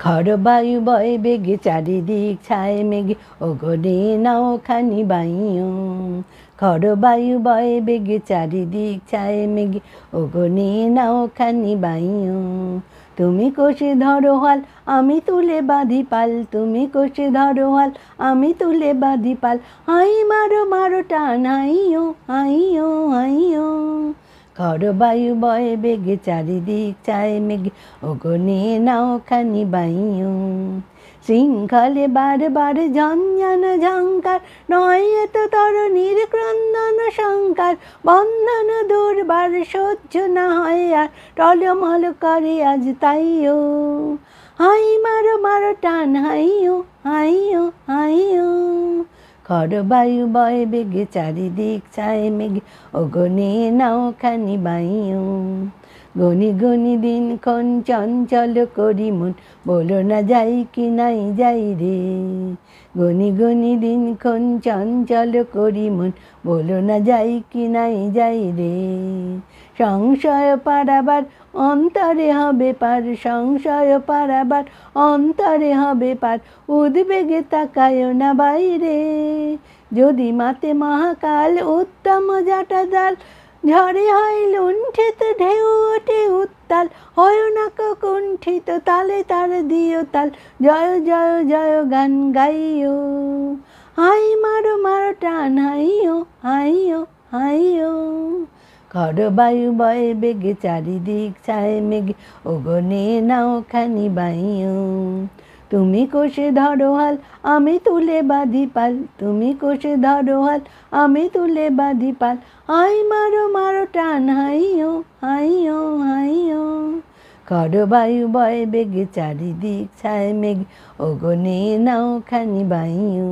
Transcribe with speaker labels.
Speaker 1: খড় বায়ু বয় বেগে চারিদিক ছায় মেঘে ওগো নাওখানি বাইও। খড় বায়ু বয় বেগে চারিদিক ছায় মেঘে ওগো নাওখানি বাইও। তুমি কষে ধরো হাল আমি তুলে বাঁধি পাল, তুমি কষে ধরো হাল আমি তুলে বাঁধি পাল। হাই মারো মারো টান হাইও হাইও হাইও। খড় বায়ু বয় বেগে চারিদিক চায় মেঘে ওগো নাওখানি বাইও। শৃঙ্খলে বারবার ঝঞ্ঝান ঝঙ্কার নয় এত তরুণীর ক্রন্দন শঙ্কার। বন্ধন দুর্বার সহ্য না হয় আর টলমল করে আজ তাইও। হাই মারো মারো টান হাইও হাইও হাইও। খড় বায়ু বয় বেগে চারিদিক ছায় মেঘে ওগো নাওখানি বাইও। গনি গনি দিনক্ষণ চঞ্চল করি মন বলো না যাই কি নাই যাই রে। গনি গনি দিনক্ষণ চঞ্চল করি মন বলো না যাই কি নাই যাই রে। সংশয় পারাবার অন্তরে হবে পার, সংশয় পারাবার অন্তরে হবে পার। উদ্বেগে তাকায়ও না বাইরে, যদি মাতে মহাকাল উত্তম জটাজাল। ঝড়ে হয় লুণ্ঠিত ঢেউ ওঠে উত্তাল, হয় না কুণ্ঠিত তালে তার দিও তাল। জয় জয় জয় গান গাইও। হাই মারো মারো টান হাইও হাইও হাইও। খড় বায়ু বয় বেগে চারিদিক ছায় মেঘে ওগো নাওখানি বাইও। তুমি কষে ধরো হাল আমি তুলে বাঁধি পাল, তুমি কষে ধরো হাল আমি তুলে বাঁধি পাল। হাই মারো মারো টান হাইও হাইও হাইও। খড় বায়ু বয় বেগে চারিদিক ছায় মেঘে ওগো নাওখানি বাইও।